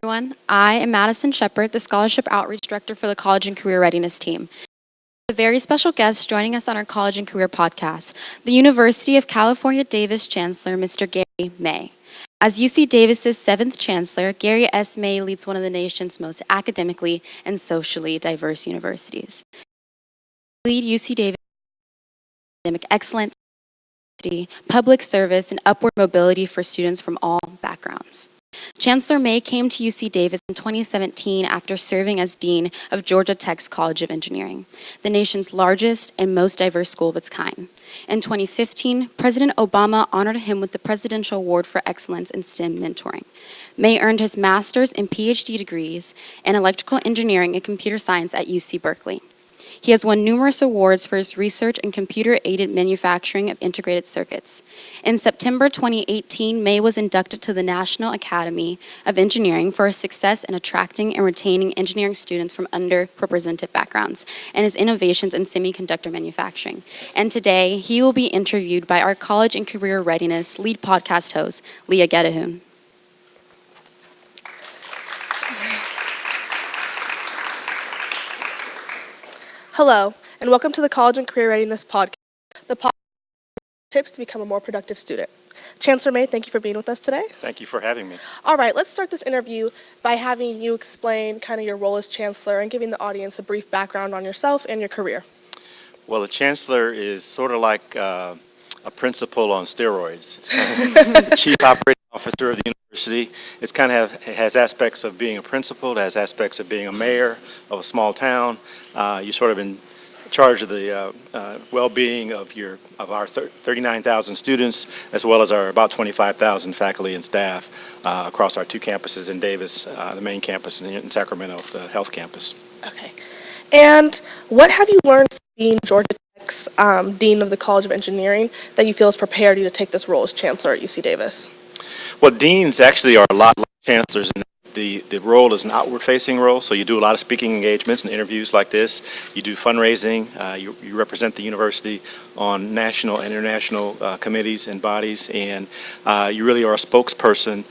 Everyone. I am Madison Shepard, the Scholarship Outreach Director for the College and Career Readiness team. A very special guest joining us on our College and Career podcast, the University of California Davis Chancellor, Mr. Gary May. As UC Davis's 7th Chancellor, Gary S. May leads one of the nation's most academically and socially diverse universities. Lead UC Davis academic excellence, public service, and upward mobility for students from all backgrounds. Chancellor May came to UC Davis in 2017 after serving as Dean of Georgia Tech's College of Engineering, the nation's largest and most diverse school of its kind. In 2015, President Obama honored him with the Presidential Award for Excellence in STEM Mentoring. May earned his master's and PhD degrees in electrical engineering and computer science at UC Berkeley. He has won numerous awards for his research in computer-aided manufacturing of integrated circuits. In September 2018, May was inducted to the National Academy of Engineering for his success in attracting and retaining engineering students from underrepresented backgrounds and his innovations in semiconductor manufacturing. And today, he will be interviewed by our College and Career Readiness lead podcast host, Leah Gedahun. Hello, and welcome to the College and Career Readiness podcast, the podcast tips to become a more productive student. Chancellor May, thank you for being with us today. Thank you for having me. All right, let's start this interview by having you explain kind of your role as Chancellor and giving the audience a brief background on yourself and your career. Well, a Chancellor is sort of like a principal on steroids. It's kind of the chief operating officer of the university. It's kind of has aspects of being a principal, it has aspects of being a mayor of a small town. You're sort of in charge of the well-being of our 39,000 students, as well as our about 25,000 faculty and staff across our two campuses in Davis, the main campus, and in Sacramento, the health campus. Okay. And what have you learned from being Georgia Tech's Dean of the College of Engineering that you feel has prepared you to take this role as Chancellor at UC Davis? Well, deans actually are a lot like chancellors. The role is an outward-facing role, so you do a lot of speaking engagements and interviews like this. You do fundraising. You represent the university on national and international committees and bodies, and you really are a spokesperson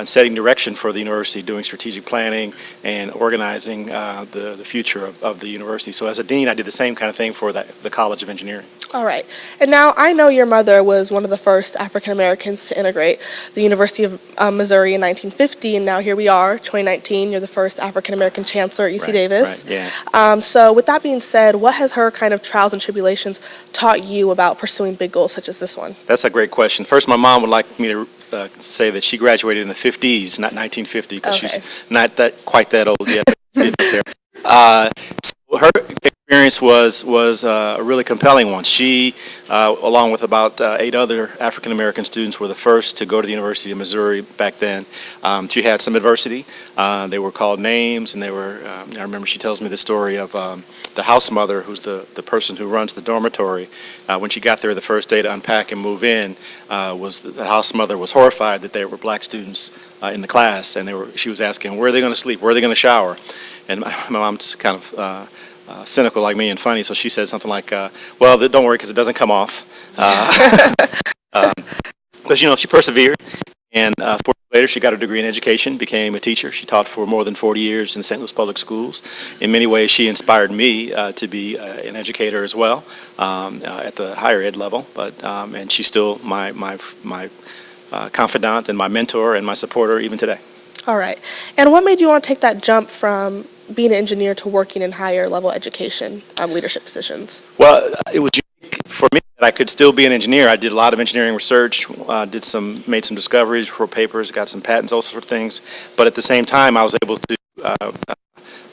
in setting direction for the university, doing strategic planning and organizing the future of the university. So as a dean, I did the same kind of thing for the College of Engineering. All right. And now I know your mother was one of the first African Americans to integrate the University of Missouri in 1950, and now here we are, 2019. You're the first African American chancellor at UC Davis. Right, yeah. So with that being said, what has her kind of trials and tribulations taught you about pursuing big goals such as this one? That's a great question. First, my mom would like me to say that she graduated in the 50s, not 1950, because she's not quite that old yet. So her experience was a really compelling one. She, along with about 8 other African American students, were the first to go to the University of Missouri back then. She had some adversity. They were called names, and they were. I remember she tells me the story of the house mother, who's the person who runs the dormitory. When she got there the first day to unpack and move in, the house mother was horrified that there were black students in the class, and she was asking, where are they going to sleep, where are they going to shower? And my mom's kind of cynical like me and funny, so she said something like, well, don't worry, because it doesn't come off. But, she persevered, and 4 years later, she got a degree in education, became a teacher. She taught for more than 40 years in St. Louis Public Schools. In many ways, she inspired me to be an educator as well at the higher ed level, and she's still my confidant and my mentor and my supporter even today. All right. And what made you want to take that jump from being an engineer to working in higher level education leadership positions? Well, it was unique for me that I could still be an engineer. I did a lot of engineering research, made some discoveries, wrote papers, got some patents, all sorts of things. But at the same time, I was able to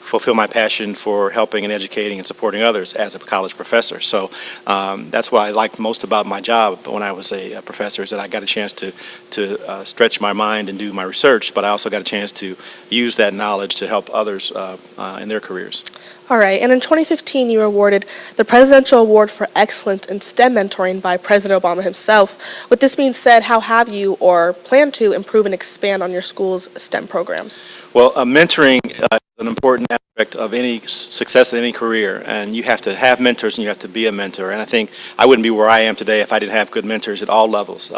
fulfill my passion for helping and educating and supporting others as a college professor. So that's what I liked most about my job when I was a professor, is that I got a chance to stretch my mind and do my research, but I also got a chance to use that knowledge to help others in their careers. All right, and in 2015, you were awarded the Presidential Award for Excellence in STEM Mentoring by President Obama himself. With this being said, how have you or plan to improve and expand on your school's STEM programs? Well, mentoring is an important aspect of any success in any career, and you have to have mentors and you have to be a mentor. And I think I wouldn't be where I am today if I didn't have good mentors at all levels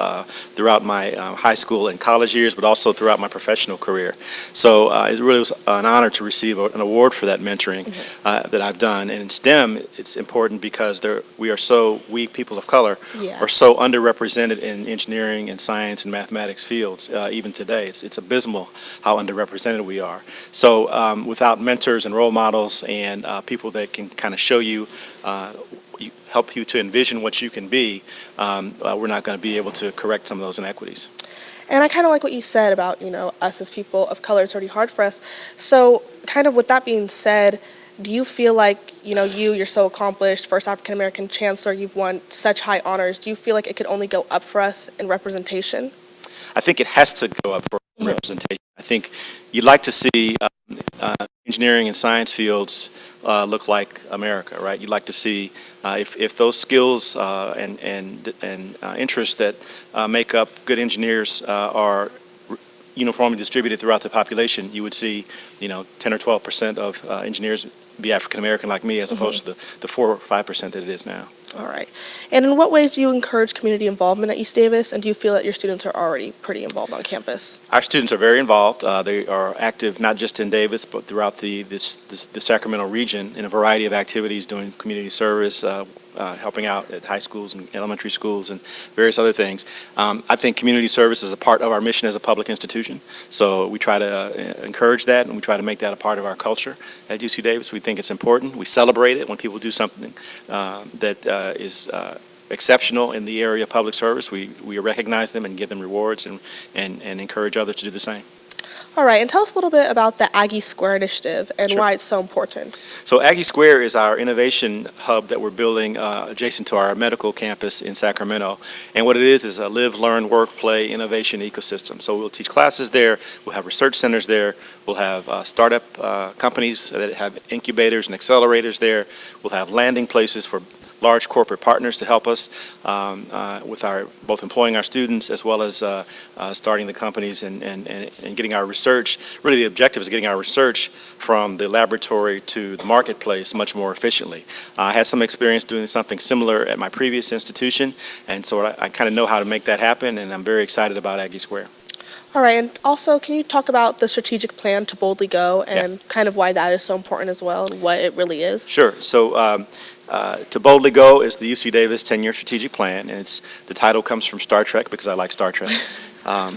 throughout my high school and college years, but also throughout my professional career. So it really was an honor to receive an award for that mentoring that I've done. And in STEM, it's important because we people of color are so underrepresented in engineering and science and mathematics fields. Even today, it's abysmal how underrepresented we are. So without mentors and role models and people that can kind of show you, help you to envision what you can be, we're not going to be able to correct some of those inequities. And I kind of like what you said about, us as people of color, it's already hard for us. So kind of with that being said, do you feel like, you're so accomplished, first African American chancellor, you've won such high honors, do you feel like it could only go up for us in representation? I think it has to go up for representation. I think you'd like to see engineering and science fields look like America, right? You'd like to see if those skills and interests that make up good engineers are uniformly distributed throughout the population, you would see, 10 or 12% of engineers be African American like me, as opposed to the 4 or 5% that it is now. All right. And in what ways do you encourage community involvement at East Davis, and do you feel that your students are already pretty involved on campus? Our students are very involved. They are active not just in Davis, but throughout the Sacramento region in a variety of activities, doing community service, helping out at high schools and elementary schools and various other things. I think community service is a part of our mission as a public institution. So we try to encourage that, and we try to make that a part of our culture at UC Davis. We think it's important. We celebrate it when people do something that is exceptional in the area of public service. We recognize them and give them rewards and encourage others to do the same. All right, and tell us a little bit about the Aggie Square initiative and why it's so important. So Aggie Square is our innovation hub that we're building adjacent to our medical campus in Sacramento. And what it is a live, learn, work, play, innovation ecosystem. So we'll teach classes there, we'll have research centers there, we'll have startup companies that have incubators and accelerators there, we'll have landing places for large corporate partners to help us with both employing our students as well as starting the companies and getting our research. Really, the objective is getting our research from the laboratory to the marketplace much more efficiently. I had some experience doing something similar at my previous institution, and so I kind of know how to make that happen, and I'm very excited about Aggie Square. All right, and also, can you talk about the strategic plan to boldly go and kind of why that is so important as well and what it really is? Sure. So to boldly go is the UC Davis 10-year strategic plan, and the title comes from Star Trek because I like Star Trek. I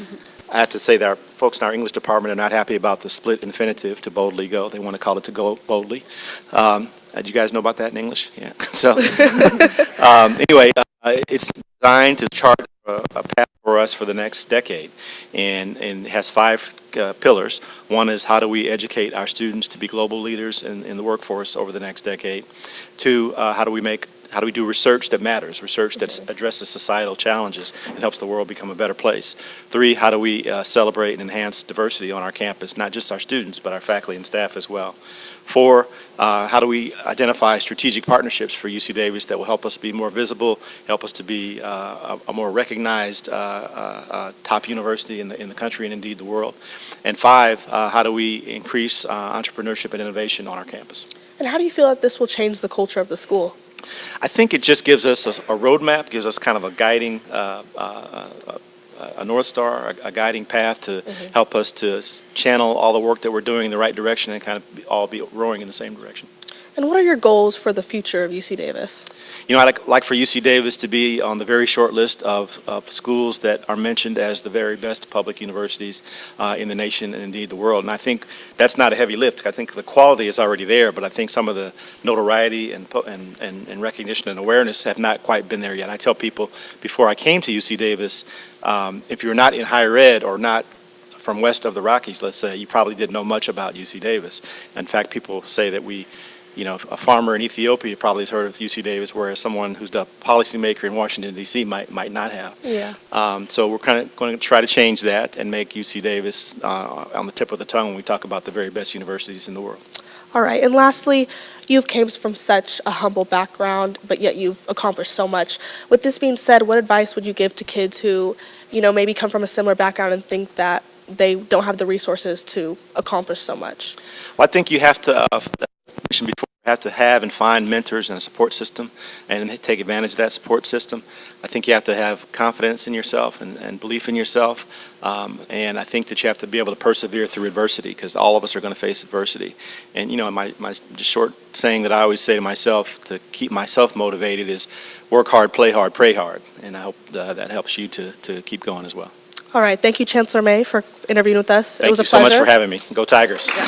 have to say that our folks in our English department are not happy about the split infinitive to boldly go. They want to call it to go boldly. Do you guys know about that in English? Yeah. So anyway, it's designed to chart a path for us for the next decade, and it has 5 pillars. One is how do we educate our students to be global leaders in the workforce over the next decade. 2, how do we do research that matters, research that addresses societal challenges and helps the world become a better place. 3, how do we celebrate and enhance diversity on our campus, not just our students, but our faculty and staff as well. 4, how do we identify strategic partnerships for UC Davis that will help us be more visible, help us to be a more recognized top university in the country and indeed the world. And 5, how do we increase entrepreneurship and innovation on our campus. And how do you feel that this will change the culture of the school? I think it just gives us a roadmap, gives us kind of a guiding, a North Star, a guiding path to help us to channel all the work that we're doing in the right direction and kind of all be rowing in the same direction. And what are your goals for the future of UC Davis? I'd like for UC Davis to be on the very short list of schools that are mentioned as the very best public universities in the nation and indeed the world. And I think that's not a heavy lift. I think the quality is already there, but I think some of the notoriety and recognition and awareness have not quite been there yet. I tell people before I came to UC Davis, if you're not in higher ed or not from west of the Rockies, let's say, you probably didn't know much about UC Davis. In fact, people say that a farmer in Ethiopia probably has heard of UC Davis, whereas someone who's the policymaker in Washington, D.C. might not have. Yeah. So we're kind of going to try to change that and make UC Davis on the tip of the tongue when we talk about the very best universities in the world. All right, and lastly, you've came from such a humble background, but yet you've accomplished so much. With this being said, what advice would you give to kids who, maybe come from a similar background and think that they don't have the resources to accomplish so much? Well, I think you have to, have to have and find mentors and a support system and take advantage of that support system. I think you have to have confidence in yourself and belief in yourself. And I think that you have to be able to persevere through adversity, because all of us are going to face adversity. And, you know, my just short saying that I always say to myself to keep myself motivated is work hard, play hard, pray hard. And I hope that helps you to keep going as well. All right. Thank you, Chancellor May, for interviewing with us. It was a Thank you so pleasure. much for having me. Go Tigers. Yeah.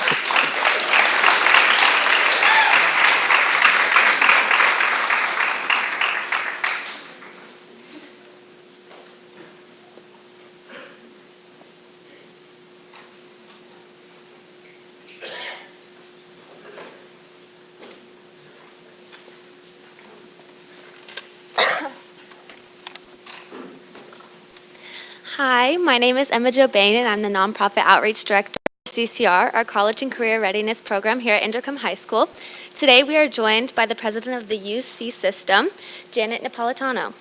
Hi, my name is Emma Jo Bain, and I'm the Nonprofit Outreach Director for CCR, our College and Career Readiness Program here at Inderkum High School. Today we are joined by the President of the UC System, Janet Napolitano.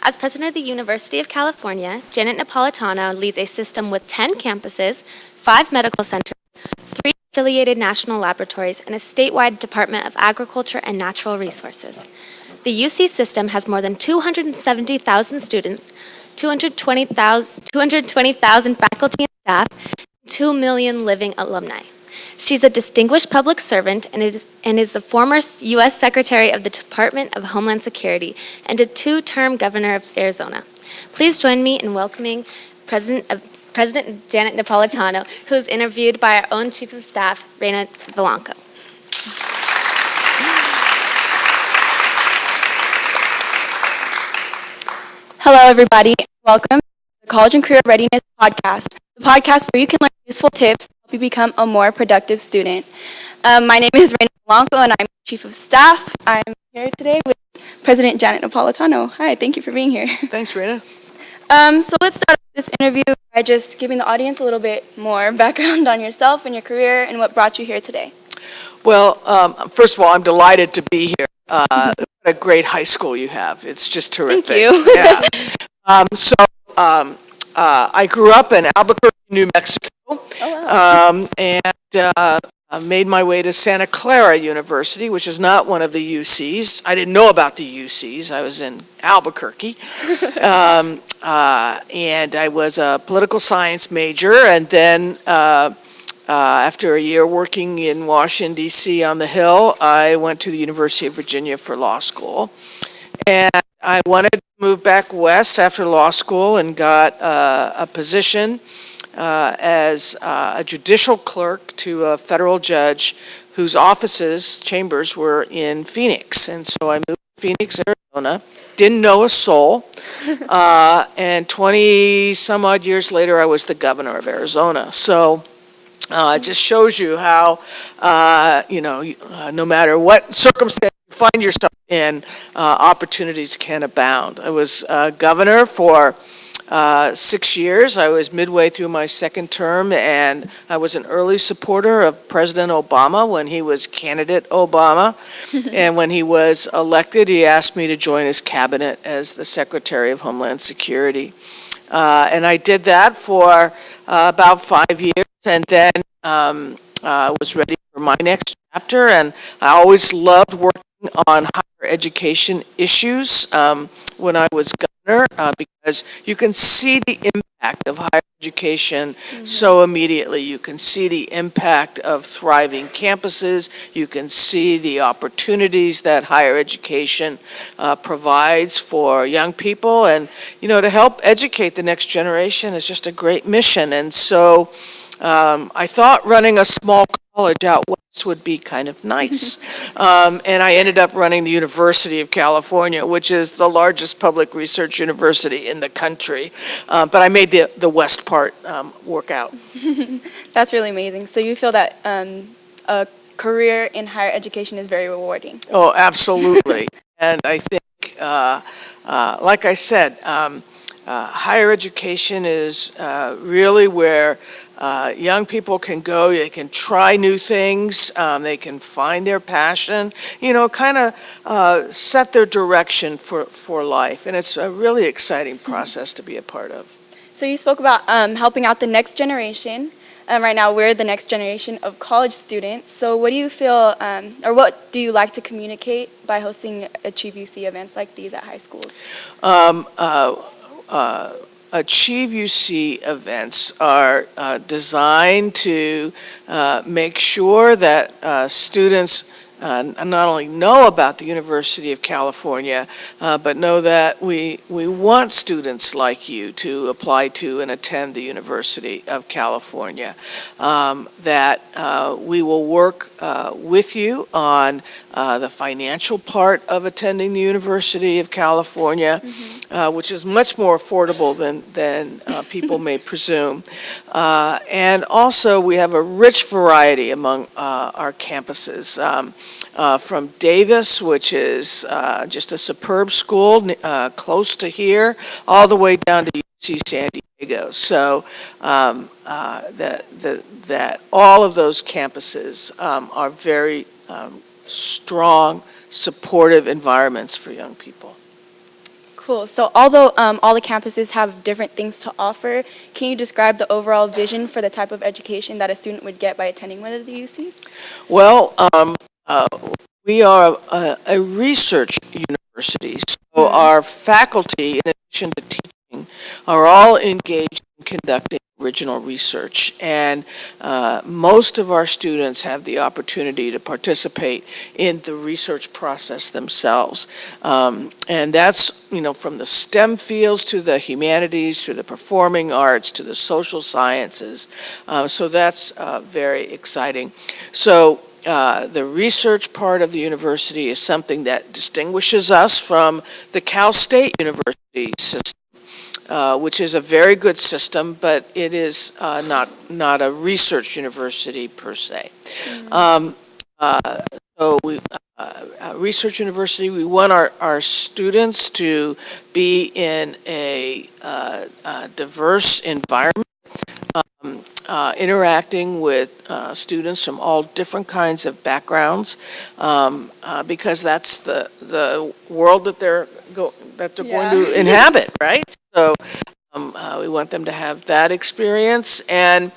As President of the University of California, Janet Napolitano leads a system with 10 campuses, 5 medical centers, 3 affiliated national laboratories, and a statewide Department of Agriculture and Natural Resources. The UC System has more than 270,000 students, 220,000 faculty and staff, 2 million living alumni. She's a distinguished public servant and is the former U.S. Secretary of the Department of Homeland Security and a 2-term governor of Arizona. Please join me in welcoming President Janet Napolitano, who is interviewed by our own Chief of Staff, Reina Vilanco. Hello, everybody. Welcome to the College and Career Readiness Podcast, the podcast where you can learn useful tips to help you become a more productive student. My name is Reina Blanco, and I'm Chief of Staff. I'm here today with President Janet Napolitano. Hi, thank you for being here. Thanks, Reina. So let's start this interview by just giving the audience a little bit more background on yourself and your career and what brought you here today. Well, first of all, I'm delighted to be here. What a great high school you have. It's just terrific. Thank you. Yeah. I grew up in Albuquerque, New Mexico, and made my way to Santa Clara University, which is not one of the UCs. I didn't know about the UCs. I was in Albuquerque. And I was a political science major, and then after a year working in Washington, D.C. on the Hill, I went to the University of Virginia for law school. And I wanted to move back west after law school and got a position as a judicial clerk to a federal judge whose chambers were in Phoenix. And so I moved to Phoenix, Arizona, didn't know a soul, and 20 some odd years later I was the governor of Arizona. So it just shows you how, no matter what circumstance you find yourself in, opportunities can abound. I was governor for 6 years. I was midway through my second term, and I was an early supporter of President Obama when he was candidate Obama. And when he was elected, he asked me to join his cabinet as the Secretary of Homeland Security. And I did that for about 5 years, and then was ready for my next chapter. And I always loved working on higher education issues when I was governor, because you can see the impact of higher education so immediately. You can see the impact of thriving campuses. You can see the opportunities that higher education provides for young people. And, to help educate the next generation is just a great mission. And so I thought running a small college out west would be kind of nice. And I ended up running the University of California, which is the largest public research university in the country. But I made the west part work out. That's really amazing. So you feel that a career in higher education is very rewarding. Oh, absolutely. And I think, like I said, higher education is really where young people can go. They can try new things. They can find their passion, kind of set their direction for life. And it's a really exciting process to be a part of. So you spoke about helping out the next generation. Right now, we're the next generation of college students. So what do you feel, or what do you like to communicate by hosting Achieve UC events like these at high schools? Achieve UC events are designed to make sure that students not only know about the University of California, but know that we want students like you to apply to and attend the University of California, that we will work with you on the financial part of attending the University of California, which is much more affordable than people may presume. And also, we have a rich variety among our campuses. From Davis, which is just a superb school close to here, all the way down to UC San Diego. So that all of those campuses are very strong, supportive environments for young people. Cool. So although all the campuses have different things to offer, can you describe the overall vision for the type of education that a student would get by attending one of the UCs? Well, we are a research university, so our faculty, in addition to teaching, are all engaged in conducting original research, and most of our students have the opportunity to participate in the research process themselves. And that's, from the STEM fields to the humanities, to the performing arts, to the social sciences. So that's very exciting. So the research part of the university is something that distinguishes us from the Cal State University system, which is a very good system, but it is not a research university per se. So research university, we want our students to be in a diverse environment, interacting with students from all different kinds of backgrounds, because that's the world that they're going to inhabit, right? So we want them to have that experience, and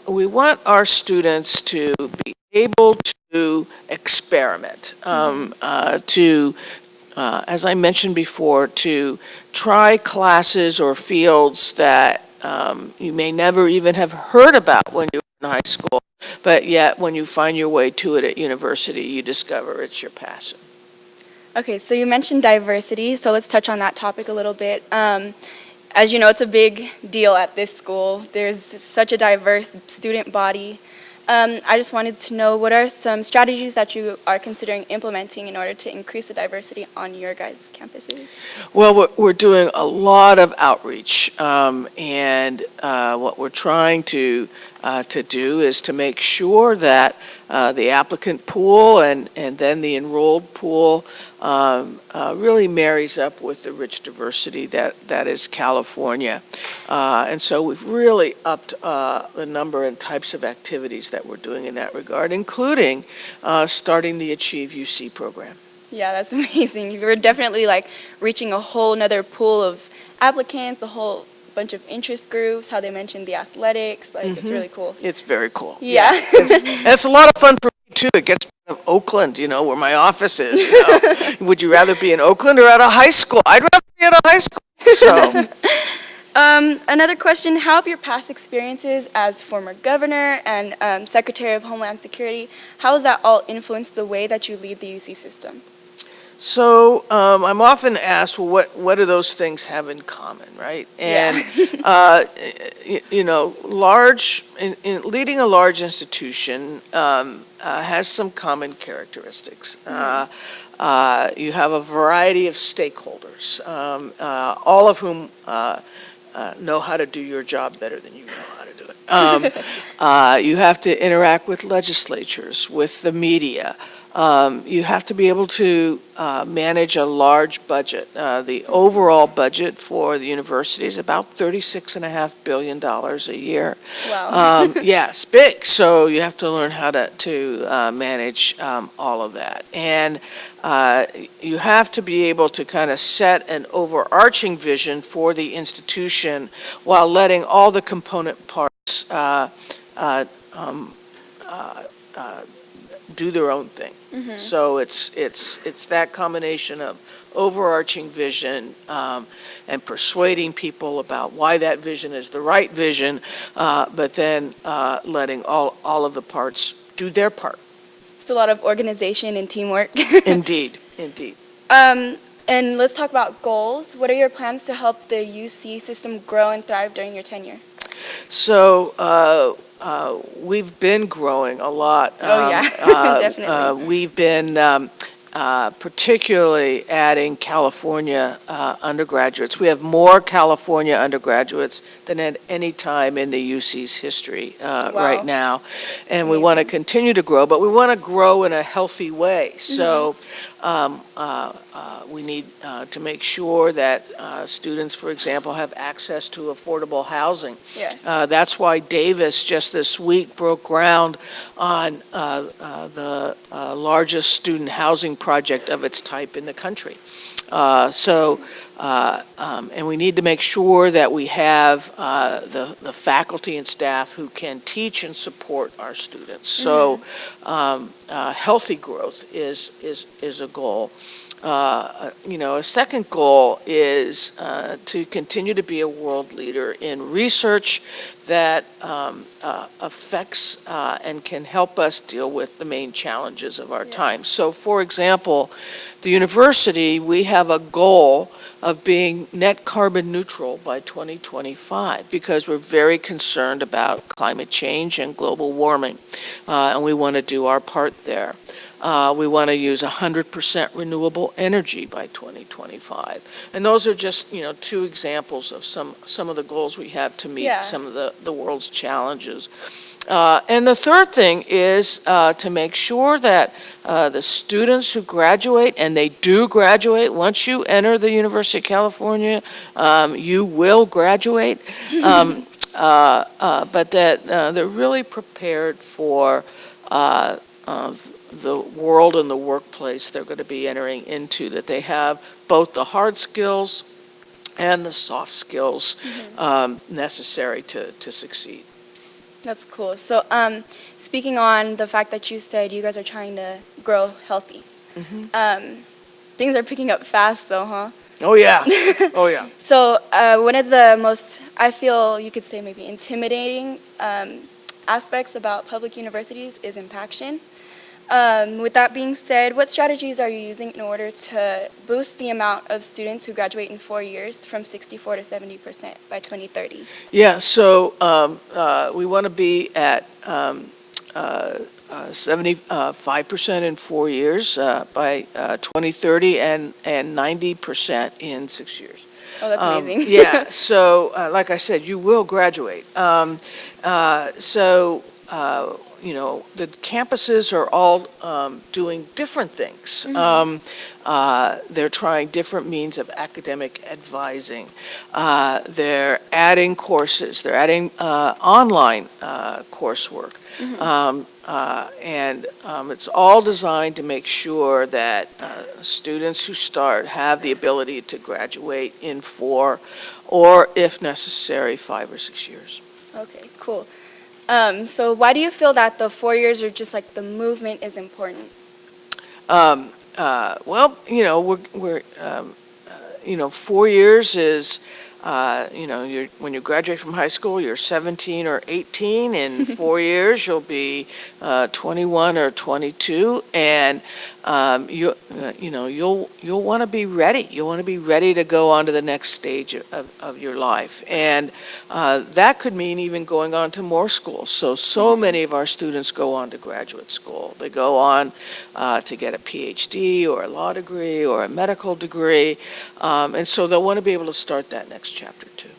we want our students to be able to experiment, to as I mentioned before, to try classes or fields that you may never even have heard about when you're in high school, but yet when you find your way to it at university, you discover it's your passion. Okay, so you mentioned diversity, so let's touch on that topic a little bit. As you know, it's a big deal at this school. There's such a diverse student body. I just wanted to know, what are some strategies that you are considering implementing in order to increase the diversity on your guys' campuses? Well, we're doing a lot of outreach, and what we're trying to do is to make sure that the applicant pool and then the enrolled pool really marries up with the rich diversity that is California. And so we've really upped the number and types of activities that we're doing in that regard, including starting the Achieve UC program. Yeah, that's amazing. You're definitely reaching a whole nother pool of applicants, a whole bunch of interest groups, how they mentioned the athletics. It's really cool. It's very cool. Yeah. It's a lot of fun for me too. It gets me out of Oakland, where my office is. Would you rather be in Oakland or at a high school? I'd rather be at a high school. So. Another question, how have your past experiences as former governor and Secretary of Homeland Security, how has that all influenced the way that you lead the UC system? So I'm often asked, well, what do those things have in common, right? And leading a large institution has some common characteristics. You have a variety of stakeholders, all of whom know how to do your job better than you know how to do it. You have to interact with legislatures, with the media, You have to be able to manage a large budget. The overall budget for the university is about $36.5 billion a year. Wow. Yeah, it's big, so you have to learn how to manage all of that. And you have to be able to kind of set an overarching vision for the institution while letting all the component parts do their own thing. So it's that combination of overarching vision and persuading people about why that vision is the right vision, but then letting all of the parts do their part. It's a lot of organization and teamwork. Indeed, indeed. And let's talk about goals. What are your plans to help the UC system grow and thrive during your tenure? So we've been growing a lot. Oh, yeah, definitely. We've been particularly adding California undergraduates. We have more California undergraduates than at any time in the UC's history right now. And we want to continue to grow, but we want to grow in a healthy way. So we need to make sure that students, for example, have access to affordable housing. Yes. That's why Davis just this week broke ground on the largest student housing project of its type in the country. And we need to make sure that we have the faculty and staff who can teach and support our students. So healthy growth is a goal. A second goal is to continue to be a world leader in research that affects and can help us deal with the main challenges of our time. So, for example, the university, we have a goal of being net carbon neutral by 2025 because we're very concerned about climate change and global warming, and we want to do our part there. We want to use 100% renewable energy by 2025. And those are just, two examples of some of the goals we have to meet some of the world's challenges. And the third thing is to make sure that the students who graduate, and they do graduate, once you enter the University of California, you will graduate, but that they're really prepared for the world and the workplace they're going to be entering into, that they have both the hard skills and the soft skills necessary to succeed. That's cool. So speaking on the fact that you said you guys are trying to grow healthy, things are picking up fast though, huh? Oh, yeah. Oh, yeah. So one of the most, I feel you could say maybe intimidating aspects about public universities is impaction. With that being said, what strategies are you using in order to boost the amount of students who graduate in 4 years from 64 to 70% by 2030? Yeah, so we want to be at 75% in 4 years by 2030 and 90% in 6 years. Oh, that's amazing. Yeah, so like I said, you will graduate. The campuses are all doing different things. They're trying different means of academic advising. They're adding courses. They're adding online coursework. And it's all designed to make sure that students who start have the ability to graduate in 4 or, if necessary, 5 or 6 years. Okay, cool. So why do you feel that the 4 years are just like the movement is important? Well, we're 4 years is, when you graduate from high school, you're 17 or 18. In 4 years, you'll be 21 or 22, and you'll want to be ready. You'll want to be ready to go on to the next stage of your life, and that could mean even going on to more schools. So many of our students go on to graduate school. They go on to get a PhD or a law degree or a medical degree, and so they'll want to be able to start that next chapter too.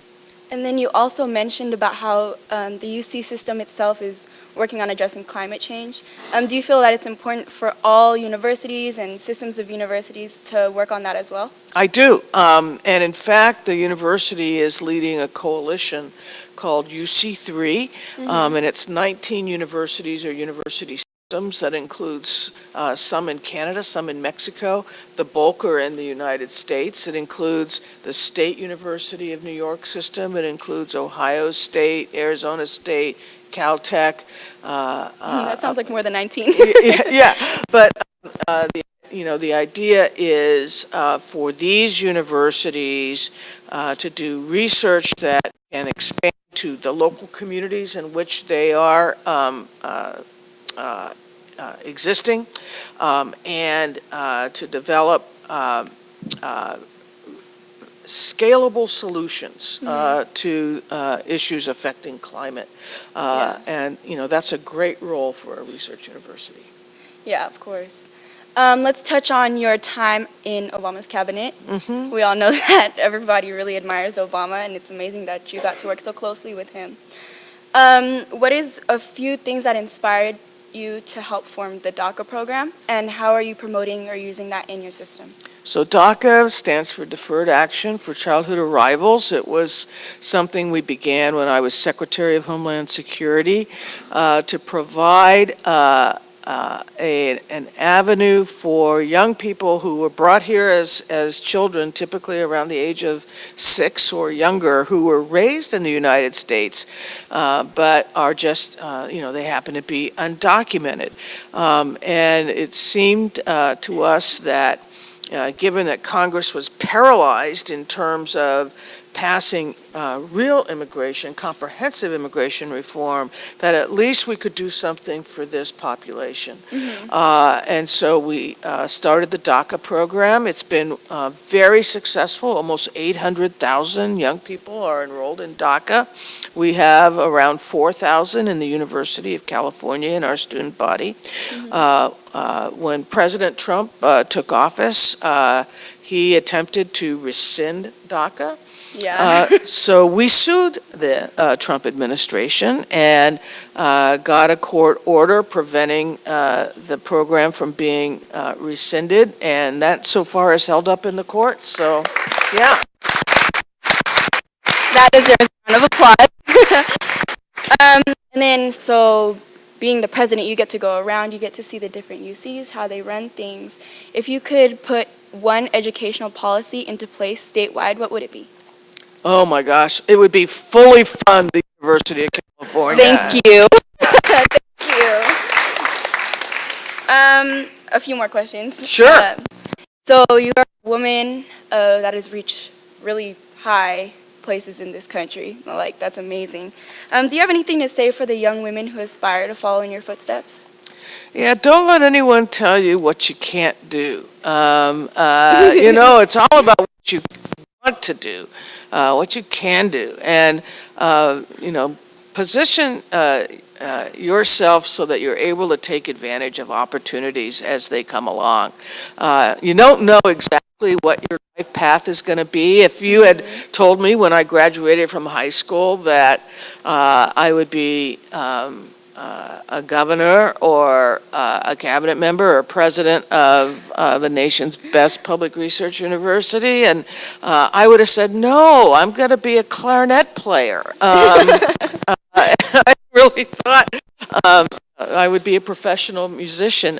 And then you also mentioned about how the UC system itself is working on addressing climate change. Do you feel that it's important for all universities and systems of universities to work on that as well? I do. And in fact, the university is leading a coalition called UC3, and it's 19 universities or university systems that includes some in Canada, some in Mexico. The bulk are in the United States. It includes the State University of New York system. It includes Ohio State, Arizona State, Caltech. That sounds like more than 19. Yeah, but the idea is for these universities to do research that can expand to the local communities in which they are existing, and to develop scalable solutions to issues affecting climate. And, that's a great role for a research university. Yeah, of course. Let's touch on your time in Obama's cabinet. We all know that everybody really admires Obama, and it's amazing that you got to work so closely with him. What is a few things that inspired you to help form the DACA program, and how are you promoting or using that in your system? So DACA stands for Deferred Action for Childhood Arrivals. It was something we began when I was Secretary of Homeland Security to provide an avenue for young people who were brought here as children, typically around the age of 6 or younger, who were raised in the United States, but are just, they happen to be undocumented. And it seemed to us that given that Congress was paralyzed in terms of passing real immigration, comprehensive immigration reform, that at least we could do something for this population. And so we started the DACA program. It's been very successful. Almost 800,000 young people are enrolled in DACA. We have around 4,000 in the University of California in our student body. When President Trump took office, he attempted to rescind DACA. Yeah. So we sued the Trump administration and got a court order preventing the program from being rescinded, and that so far is held up in the court. So, yeah. That deserves a round of applause. And then, so being the president, you get to go around, you get to see the different UCs, how they run things. If you could put one educational policy into place statewide, what would it be? Oh my gosh, it would be fully fund the University of California. Thank you. Thank you. A few more questions. Sure. So you are a woman that has reached really high places in this country. Like, that's amazing. Do you have anything to say for the young women who aspire to follow in your footsteps? Yeah, don't let anyone tell you what you can't do. It's all about what you want to do. What you can do, and position yourself so that you're able to take advantage of opportunities as they come along. You don't know exactly what your life path is going to be. If you had told me when I graduated from high school that I would be a governor or a cabinet member or president of the nation's best public research university, and I would have said, no, I'm going to be a clarinet player. I really thought I would be a professional musician,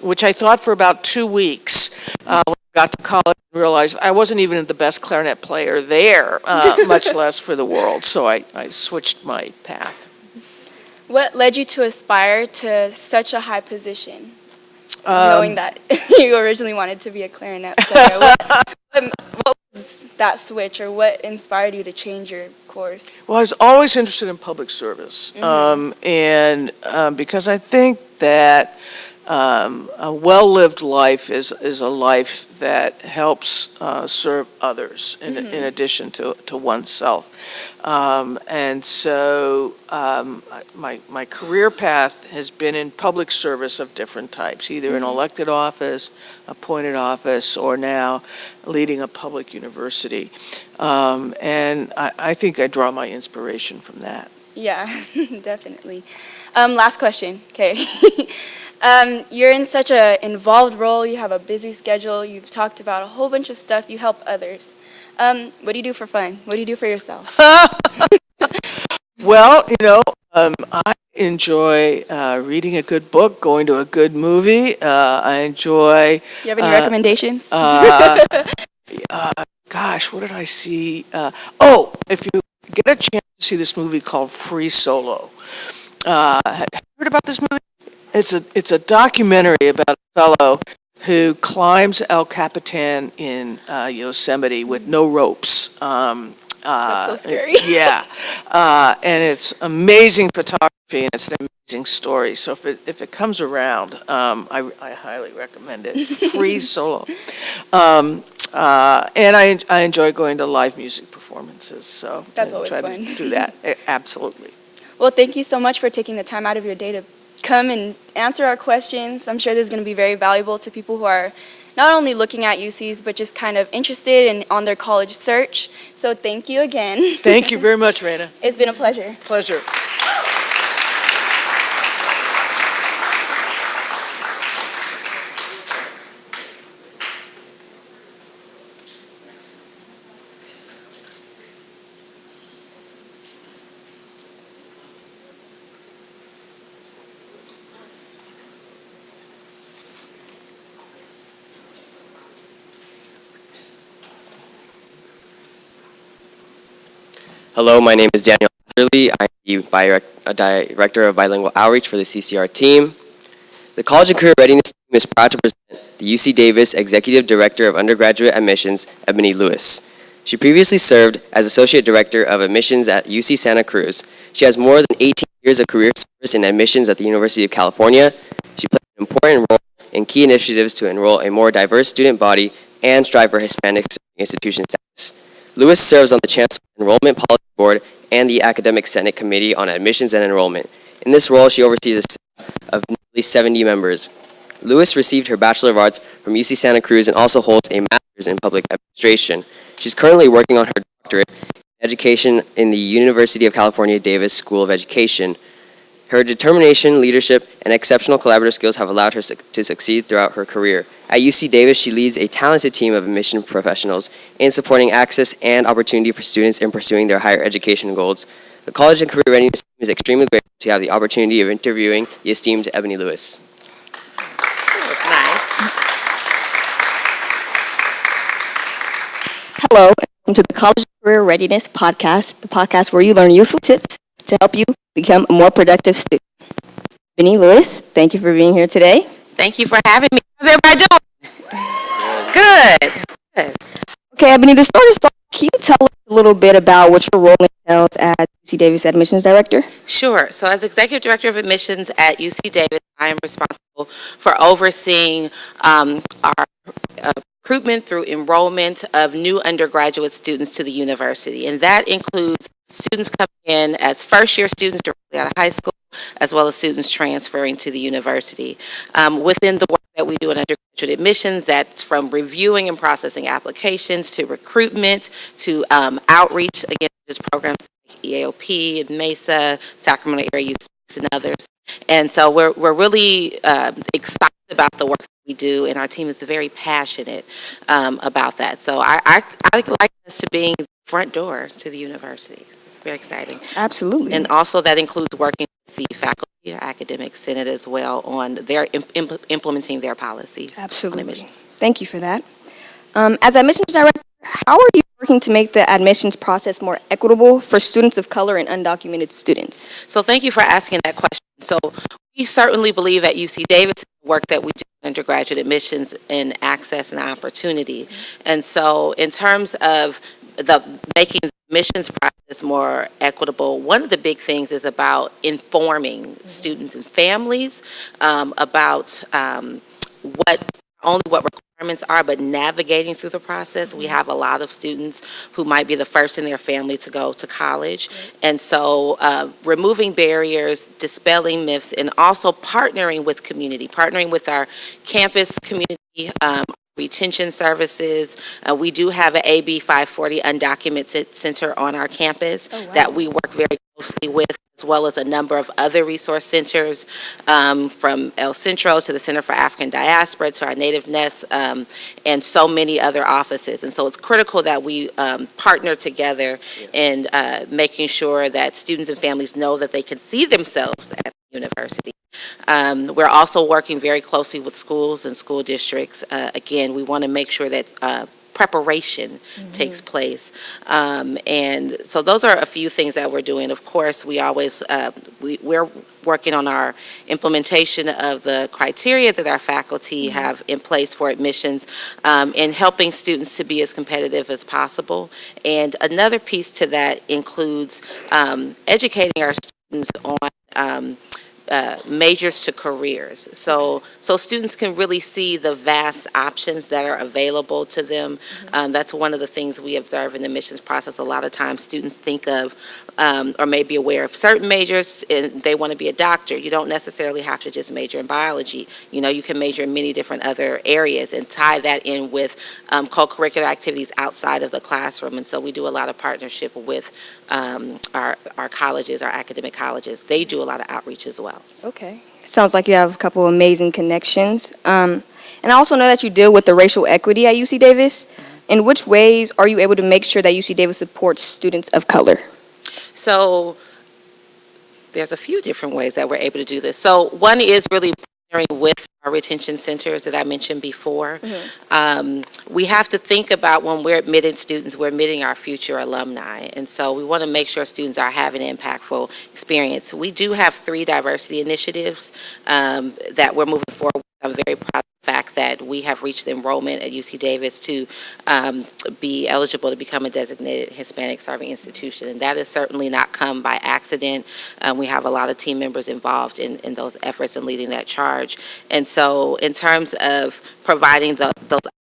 which I thought for about 2 weeks. When I got to college and realized I wasn't even the best clarinet player there, much less for the world, so I switched my path. What led you to aspire to such a high position, knowing that you originally wanted to be a clarinet player? What was that switch, or what inspired you to change your course? Well, I was always interested in public service, and because I think that a well-lived life is a life that helps serve others in addition to oneself. And so my career path has been in public service of different types, either in elected office, appointed office, or now leading a public university. And I think I draw my inspiration from that. Yeah, definitely. Last question. Okay. You're in such an involved role. You have a busy schedule. You've talked about a whole bunch of stuff. You help others. What do you do for fun? What do you do for yourself? Well, I enjoy reading a good book, going to a good movie. I enjoy, Do you have any recommendations? gosh, what did I see? If you get a chance to see this movie called Free Solo. Have you heard about this movie? It's a documentary about a fellow who climbs El Capitan in Yosemite with no ropes. That's so scary. Yeah, and it's amazing photography and it's an amazing story. So if it comes around, I highly recommend it. Free Solo. And I enjoy going to live music performances. So That's I always try fun. to do that. Absolutely. Well, thank you so much for taking the time out of your day to come and answer our questions. I'm sure this is going to be very valuable to people who are not only looking at UCs, but just kind of interested and on their college search. So thank you again. Thank you very much, Raina. It's been a pleasure. Pleasure. Hello, my name is Daniel Atherley. I'm the Director of Bilingual Outreach for the CCR team. The College and Career Readiness team is proud to present the UC Davis Executive Director of Undergraduate Admissions, Ebony Lewis. She previously served as Associate Director of Admissions at UC Santa Cruz. She has more than 18 years of career service in admissions at the University of California. She played an important role in key initiatives to enroll a more diverse student body and strive for Hispanic institution status. Lewis serves on the Chancellor's Enrollment Policy Board and the Academic Senate Committee on Admissions and Enrollment. In this role, she oversees a staff of nearly 70 members. Lewis received her Bachelor of Arts from UC Santa Cruz and also holds a Master's in Public Administration. She's currently working on her doctorate in education in the University of California Davis School of Education. Her determination, leadership, and exceptional collaborative skills have allowed her to succeed throughout her career. At UC Davis, she leads a talented team of admission professionals in supporting access and opportunity for students in pursuing their higher education goals. The College and Career Readiness team is extremely grateful to have the opportunity of interviewing the esteemed Ebony Lewis. Hello, and welcome to the College and Career Readiness Podcast, the podcast where you learn useful tips to help you become a more productive student. Ebony Lewis, thank you for being here today. Thank you for having me. How's everybody doing? Good. Okay, Ebony, to start us off, can you tell us a little bit about what your role entails as UC Davis Admissions Director? Sure. So as Executive Director of Admissions at UC Davis, I am responsible for overseeing our recruitment through enrollment of new undergraduate students to the university. And that includes students coming in as first-year students directly out of high school, as well as students transferring to the university. Within the work that we do in undergraduate admissions, that's from reviewing and processing applications to recruitment to outreach, again, just programs like EAOP and MESA, Sacramento Area Youth Space, and others. And so we're really excited about the work that we do, and our team is very passionate about that. So I like us to being the front door to the university. It's very exciting. Absolutely. And also that includes working with the faculty, our academic senate as well on their implementing their policies. Absolutely. On admissions. Thank you for that. As Admissions Director, how are you working to make the admissions process more equitable for students of color and undocumented students? So thank you for asking that question. So we certainly believe at UC Davis the work that we do in undergraduate admissions and access and opportunity. And so in terms of making the admissions process more equitable, one of the big things is about informing students and families about what requirements are, but navigating through the process. We have a lot of students who might be the first in their family to go to college. And so removing barriers, dispelling myths, and also partnering with community, partnering with our campus community, retention services. We do have an AB 540 undocumented center on our campus that we work very closely with, as well as a number of other resource centers, from El Centro to the Center for African Diaspora to our Native Nest, and so many other offices. And so it's critical that we partner together in making sure that students and families know that they can see themselves at the university. We're also working very closely with schools and school districts. Again, we want to make sure that preparation takes place. And so those are a few things that we're doing. Of course, we always, we're working on our implementation of the criteria that our faculty have in place for admissions, and helping students to be as competitive as possible. And another piece to that includes educating our students on majors to careers. So students can really see the vast options that are available to them. That's one of the things we observe in the admissions process. A lot of times students think of or may be aware of certain majors and they want to be a doctor. You don't necessarily have to just major in biology. You know, you can major in many different other areas and tie that in with co-curricular activities outside of the classroom. And so we do a lot of partnership with our colleges, our academic colleges. They do a lot of outreach as well. Okay. Sounds like you have a couple of amazing connections. And I also know that you deal with the racial equity at UC Davis. In which ways are you able to make sure that UC Davis supports students of color? So there's a few different ways that we're able to do this. So one is really partnering with our retention centers that I mentioned before. We have to think about when we're admitting students, we're admitting our future alumni. And so we want to make sure students are having an impactful experience. We do have 3 diversity initiatives that we're moving forward. I'm very proud of the fact that we have reached the enrollment at UC Davis to be eligible to become a designated Hispanic serving institution. And that has certainly not come by accident. We have a lot of team members involved in those efforts and leading that charge. And so in terms of providing those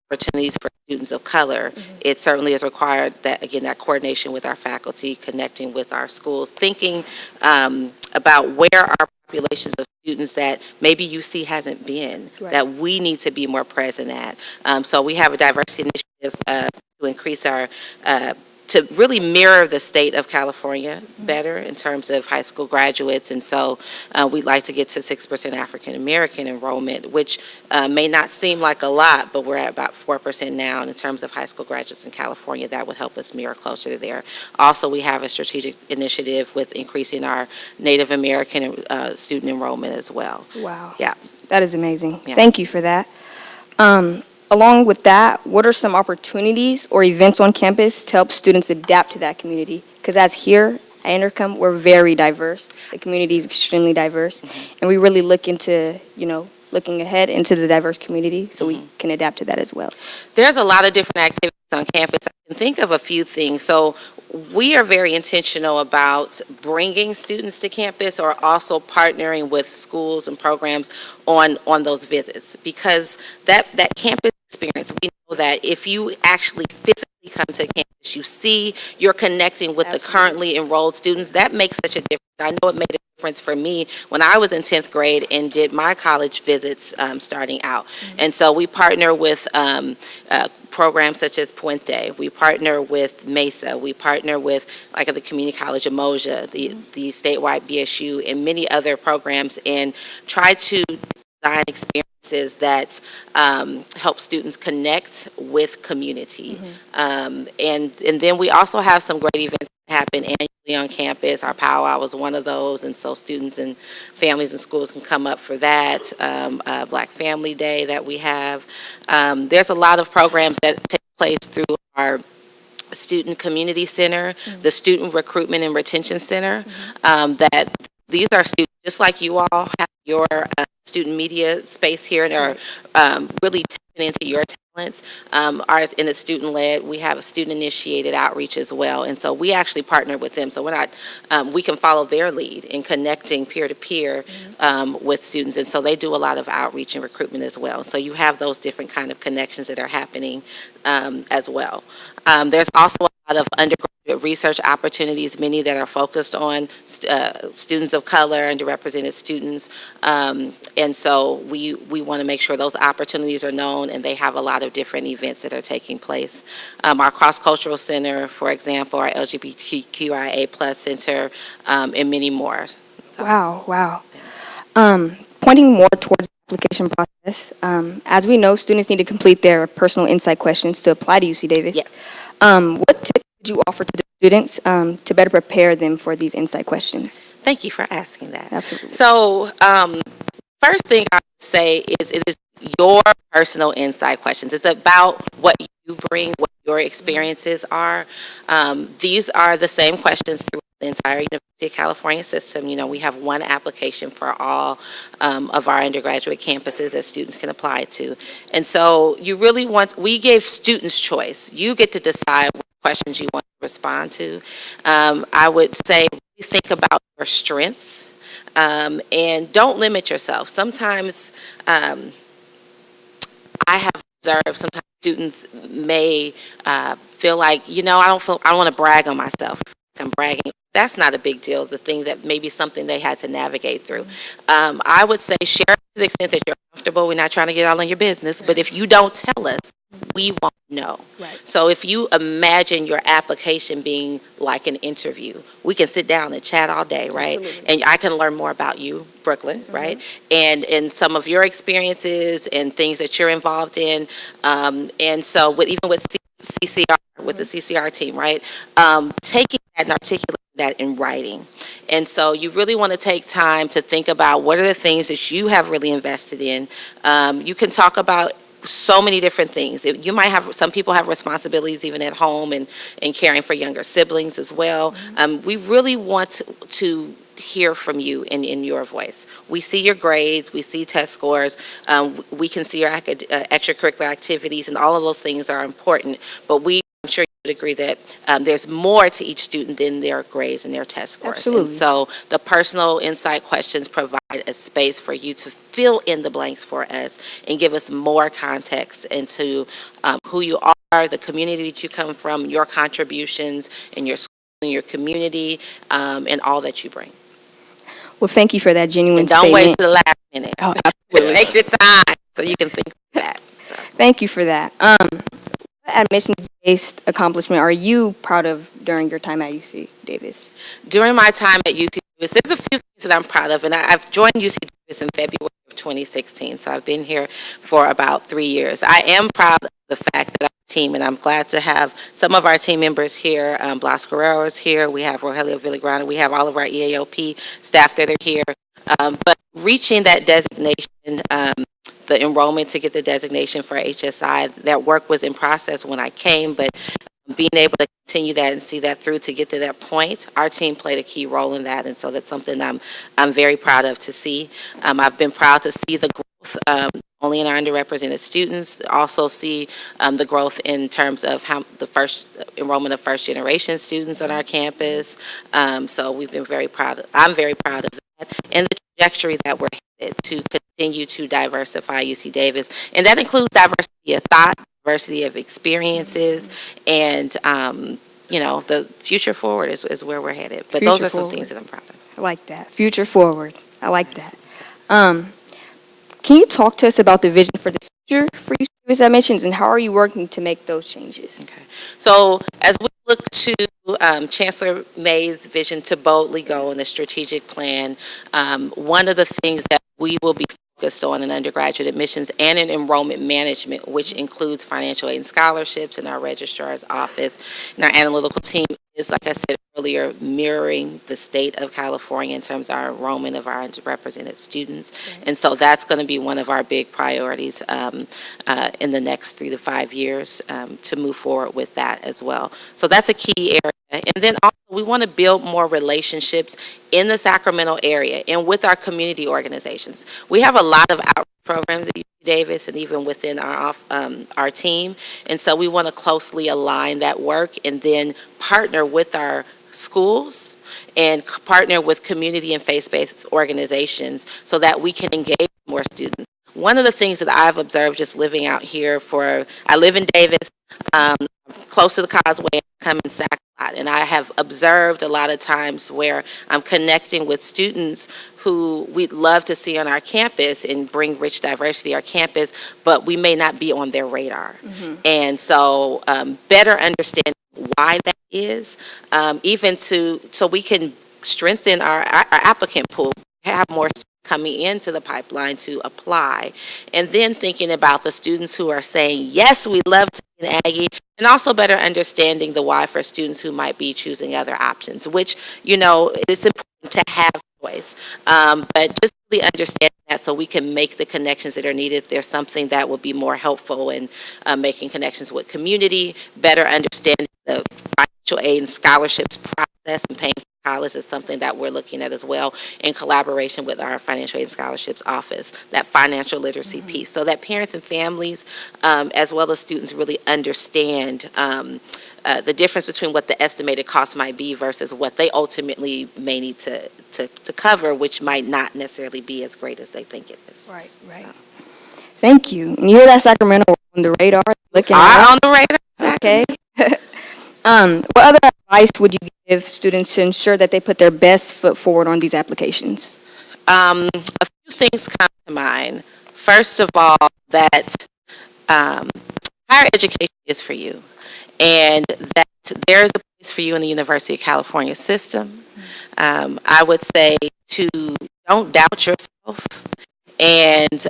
opportunities for students of color, it certainly is required that, again, that coordination with our faculty, connecting with our schools, thinking about where our populations of students that maybe UC hasn't been, that we need to be more present at. So we have a diversity initiative to increase our to really mirror the state of California better in terms of high school graduates. And so we'd like to get to 6% African American enrollment, which may not seem like a lot, but we're at about 4% now. And in terms of high school graduates in California, that would help us mirror closer to there. Also, we have a strategic initiative with increasing our Native American student enrollment as well. Wow. Yeah. That is amazing. Yeah. Thank you for that. Along with that, what are some opportunities or events on campus to help students adapt to that community? Because as here at Inderkum, we're very diverse. The community is extremely diverse. And we really look into, looking ahead into the diverse community so we can adapt to that as well. There's a lot of different activities on campus. I can think of a few things. So we are very intentional about bringing students to campus or also partnering with schools and programs on those visits, because that campus experience, we know that if you actually physically come to campus, you see, you're connecting with the currently enrolled students, that makes such a difference. I know it made a difference for me when I was in 10th grade and did my college visits starting out. And so we partner with programs such as Puente. We partner with Mesa. We partner with, like, the Community College of Moja, the statewide BSU, and many other programs, and try to design experiences that help students connect with community. And then we also have some great events that happen annually on campus. Our powwow was one of those, and so students and families and schools can come up for that. Black Family Day that we have. There's a lot of programs that take place through our Student Community Center, the Student Recruitment and Retention Center, that these are students, just like you all have your student media space here and are really tapping into your talents. Ours in a student-led, we have a student-initiated outreach as well, and so we actually partner with them. So we're not, we can follow their lead in connecting peer-to-peer with students, and so they do a lot of outreach and recruitment as well. So you have those different kind of connections that are happening as well. There's also a lot of undergraduate research opportunities, many that are focused on students of color, underrepresented students. And so we want to make sure those opportunities are known, and they have a lot of different events that are taking place. Our cross-cultural center, for example, our LGBTQIA+ center, and many more. So, Wow. Pointing more towards the application process, as we know, students need to complete their personal insight questions to apply to UC Davis. yes. What tips would you offer to the students to better prepare them for these insight questions? Thank you for asking that. Absolutely. So, first thing I would say is it is your personal insight questions. It's about what you bring, what your experiences are. These are the same questions throughout the entire University of California system. You know, we have one application for all of our undergraduate campuses that students can apply to. And so you really we gave students choice. You get to decide what questions you want to respond to. I would say think about your strengths. And don't limit yourself. Sometimes I have observed sometimes students may feel like, I don't want to brag on myself. I'm bragging. That's not a big deal. The thing that maybe something they had to navigate through. I would say share to the extent that you're comfortable. We're not trying to get all in your business, but if you don't tell us, we won't know. Right. So if you imagine your application being like an interview, we can sit down and chat all day, right? Absolutely. And I can learn more about you, Brooklyn, right? And some of your experiences and things that you're involved in. And so even with CCR, with the CCR team, right? Taking that and articulating that in writing. And so you really want to take time to think about what are the things that you have really invested in. You can talk about so many different things. You might have, some people have responsibilities even at home and caring for younger siblings as well. We really want to hear from you in your voice. We see your grades, we see test scores, we can see your extracurricular activities, and all of those things are important, but I'm sure you would agree that there's more to each student than their grades and their test scores. Absolutely. And so the personal insight questions provide a space for you to fill in the blanks for us and give us more context into who you are, the community that you come from, your contributions in your school, in your community, and all that you bring. Well, thank you for that genuine And don't statement. wait to the last minute. Oh, absolutely. Take your time so you can think of that. So. Thank you for that. What admissions-based accomplishment are you proud of during your time at UC Davis? During my time at UC Davis, there's a few things that I'm proud of, and I've joined UC Davis in February of 2016, so I've been here for about 3 years. I am proud of the fact that our team, and I'm glad to have some of our team members here. Blas Guerrero is here. We have Rogelio Villagrana. We have all of our EAOP staff that are here. But reaching that designation, the enrollment to get the designation for HSI, that work was in process when I came, but being able to continue that and see that through to get to that point, our team played a key role in that, and so that's something I'm very proud of to see. I've been proud to see the growth only in our underrepresented students, also see the growth in terms of how the first enrollment of first generation students on our campus. So we've been very proud. I'm very proud of that, and the trajectory that we're headed to continue to diversify UC Davis, and that includes diversity of thought, diversity of experiences, and the future forward is where we're headed. But those are some things that I'm proud of. I like that. Future forward. I like that. Can you talk to us about the vision for the future for UC Davis admissions, and how are you working to make those changes? Okay. So as we look to Chancellor May's vision to boldly go in the strategic plan, one of the things that we will be focused on in undergraduate admissions and in enrollment management, which includes financial aid and scholarships in our registrar's office and our analytical team, is, like I said earlier, mirroring the state of California in terms of our enrollment of our underrepresented students. And so that's going to be one of our big priorities in the next 3 to 5 years to move forward with that as well. So that's a key area. And then also we want to build more relationships in the Sacramento area and with our community organizations. We have a lot of outreach programs at UC Davis and even within our team. And so we want to closely align that work and then partner with our schools and partner with community and faith-based organizations so that we can engage more students. One of the things that I've observed just living out here I live in Davis, close to the Causeway, I come in Sac lot. And I have observed a lot of times where I'm connecting with students who we'd love to see on our campus and bring rich diversity to our campus, but we may not be on their radar. And so better understanding why that is, even so we can strengthen our applicant pool, have more students coming into the pipeline to apply, and then thinking about the students who are saying, yes, we love to be an Aggie, and also better understanding the why for students who might be choosing other options, which, it's important to have choice. But just really understanding that so we can make the connections that are needed. There's something that will be more helpful in making connections with community, better understanding the financial aid and scholarships process and paying for college is something that we're looking at as well in collaboration with our financial aid and scholarships office, that financial literacy piece, so that parents and families, as well as students, really understand the difference between what the estimated cost might be versus what they ultimately may need to cover, which might not necessarily be as great as they think it is. Right. Thank you. And you hear that, Sacramento, on the radar? Looking Are on the radar. Okay. What other advice would you give students to ensure that they put their best foot forward on these applications? A few things come to mind. First of all, that higher education is for you, and that there is a place for you in the University of California system. I would say to don't doubt yourself, and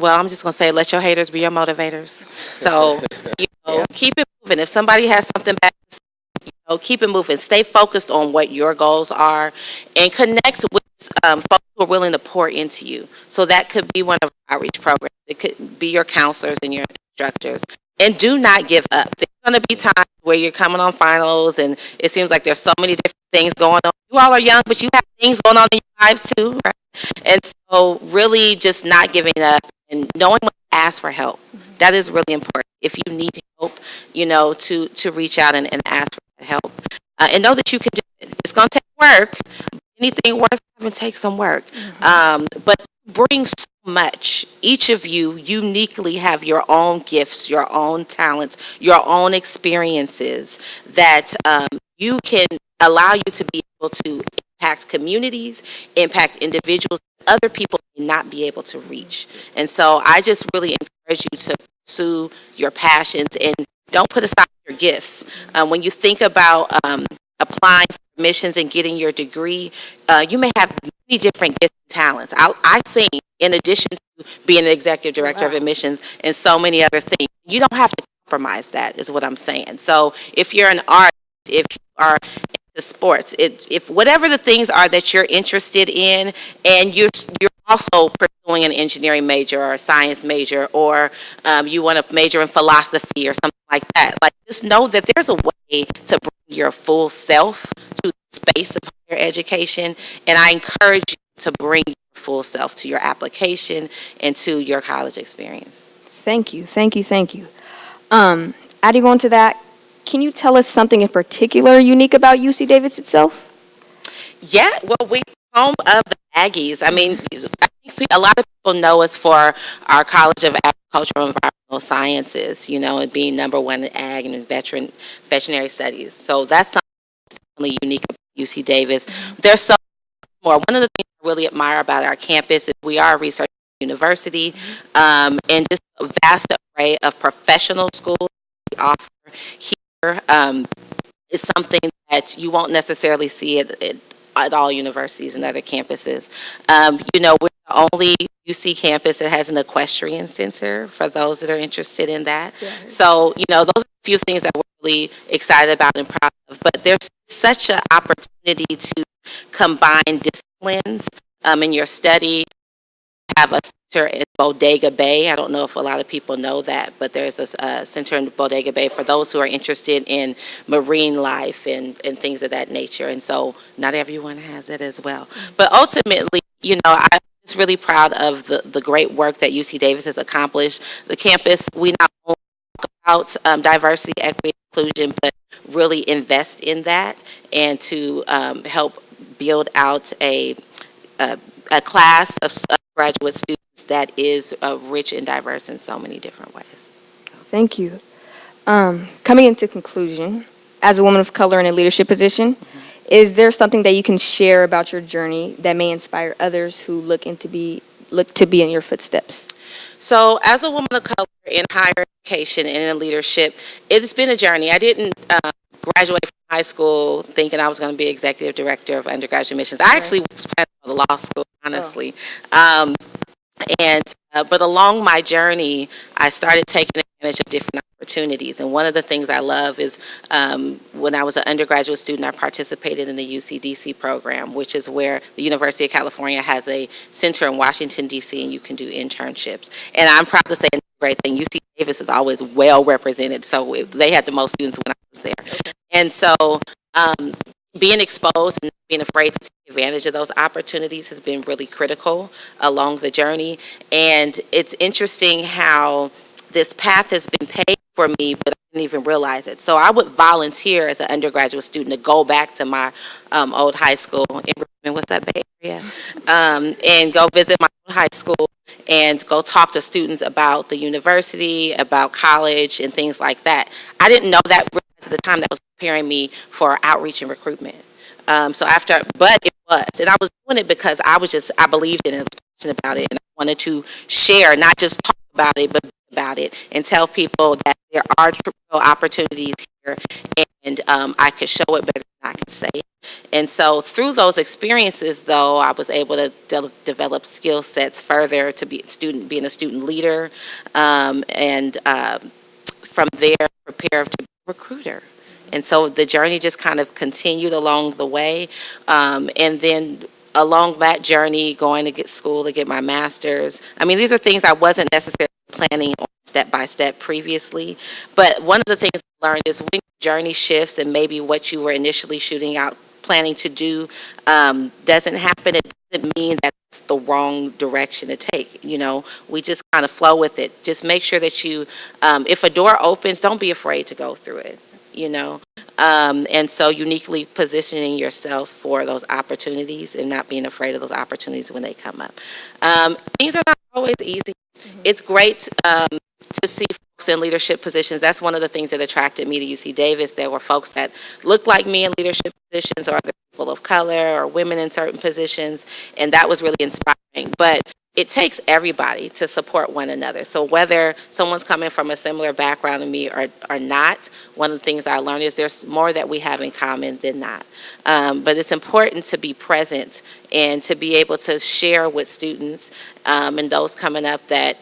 I'm just going to say, let your haters be your motivators. So, keep it moving. If somebody has something bad, keep it moving. Stay focused on what your goals are, and connect with folks who are willing to pour into you. So that could be one of our outreach programs. It could be your counselors and your instructors. And do not give up. There's going to be times where you're coming on finals, and it seems like there's so many different things going on. You all are young, but you have things going on in your lives too, right? And so really just not giving up and knowing when to ask for help. That is really important. If you need help, to reach out and ask for help. And know that you can do it. It's going to take work. Anything worth having takes some work. But bring so much. Each of you uniquely have your own gifts, your own talents, your own experiences that you can allow you to be able to impact communities, impact individuals, other people may not be able to reach. And so I just really encourage you to pursue your passions and don't put aside your gifts. When you think about applying for admissions and getting your degree, you may have many different gifts and talents. I sing in addition to being an executive director of admissions and so many other things. You don't have to compromise that, is what I'm saying. So if you're an artist, if you are into sports, if whatever the things are that you're interested in, and you're also pursuing an engineering major or a science major, or you want to major in philosophy or something like that, like just know that there's a way to bring your full self to the space of higher education, and I encourage you to bring your full self to your application and to your college experience. Thank you. Adding on to that, can you tell us something in particular unique about UC Davis itself? Yeah, well, we're home of the Aggies. I mean, I think a lot of people know us for our College of Agricultural and Environmental Sciences, and being #1 in ag and veterinary studies. So that's something really unique about UC Davis. There's so much more. One of the things I really admire about our campus is we are a research university, and just a vast array of professional schools we offer here is something that you won't necessarily see at all universities and other campuses. We're the only UC campus that has an equestrian center for those that are interested in that. Yeah. So, those are a few things that we're really excited about and proud of. But there's such an opportunity to combine disciplines in your study. Have a center in Bodega Bay. I don't know if a lot of people know that, but there's a center in Bodega Bay for those who are interested in marine life and things of that nature. And so not everyone has it as well. But ultimately, I'm just really proud of the great work that UC Davis has accomplished. The campus, we not only talk about diversity, equity, inclusion, but really invest in that and to help build out a class of graduate students that is rich and diverse in so many different ways. Thank you. Coming into conclusion, as a woman of color in a leadership position, is there something that you can share about your journey that may inspire others who look to be in your footsteps? So as a woman of color in higher education and in leadership, it's been a journey. I didn't graduate from high school thinking I was going to be executive director of undergraduate admissions. I actually was planning for the law school, honestly. But along my journey, I started taking advantage of different opportunities. And one of the things I love is when I was an undergraduate student, I participated in the UC-DC program, which is where the University of California has a center in Washington, D.C., and you can do internships. And I'm proud to say a great thing, UC Davis is always well represented. So they had the most students when I was there. And so being exposed and being afraid to take advantage of those opportunities has been really critical along the journey. And it's interesting how this path has been paved for me, but I didn't even realize it. So I would volunteer as an undergraduate student to go back to my old high school in what's that, Bay Area, and go visit my old high school and go talk to students about the university, about college, and things like that. I didn't know that at the time. That was preparing me for outreach and recruitment. But it was, and I was doing it because I believed in it, I was passionate about it, and I wanted to share, not just talk about it, but be about it, and tell people that there are real opportunities here, and I could show it better than I could say it. And so through those experiences, though, I was able to develop skill sets further to being a student leader, and from there prepare to be a recruiter. And so the journey just kind of continued along the way. And then along that journey, going to school to get my master's. I mean, these are things I wasn't necessarily planning on step by step previously. But one of the things I learned is when your journey shifts and maybe what you were initially shooting out, planning to do doesn't happen, it doesn't mean that's the wrong direction to take. You know, we just kind of flow with it. Just make sure that you, if a door opens, don't be afraid to go through it. You know, and so uniquely positioning yourself for those opportunities and not being afraid of those opportunities when they come up. Things are not always easy. It's great to see folks in leadership positions. That's one of the things that attracted me to UC Davis. There were folks that looked like me in leadership positions, or other people of color, or women in certain positions, and that was really inspiring. But it takes everybody to support one another. So whether someone's coming from a similar background to me or not, one of the things I learned is there's more that we have in common than not. But it's important to be present and to be able to share with students and those coming up that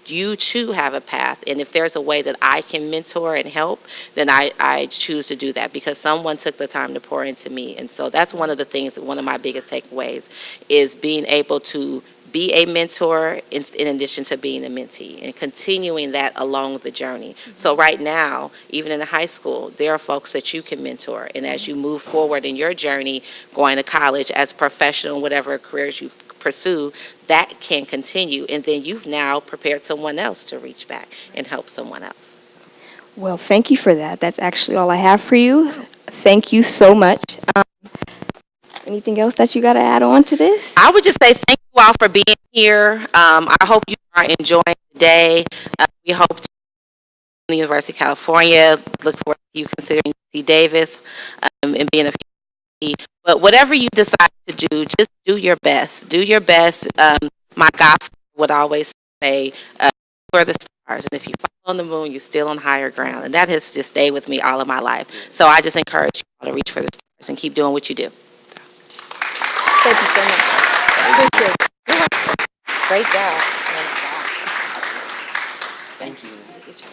you too have a path, and if there's a way that I can mentor and help, then I choose to do that because someone took the time to pour into me. And so that's one of the things, one of my biggest takeaways is being able to be a mentor in addition to being a mentee, and continuing that along the journey. So right now, even in high school, there are folks that you can mentor, and as you move forward in your journey, going to college as a professional, whatever careers you pursue, that can continue, and then you've now prepared someone else to reach back and help someone else. Well, thank you for that. That's actually all I have for you. Thank you so much. Anything else that you got to add on to this? I would just say thank you all for being here. I hope you are enjoying the day. We hope to the University of California. Look forward to you considering UC Davis and being a future. But whatever you decide to do, just do your best. Do your best. My godfather would always say, "For the stars," and if you fall on the moon, you're still on higher ground. And that has just stayed with me all of my life. So I just encourage you all to reach for the stars and keep doing what you do. Thank you so much. Appreciate it. Great job. Thank you. Good job.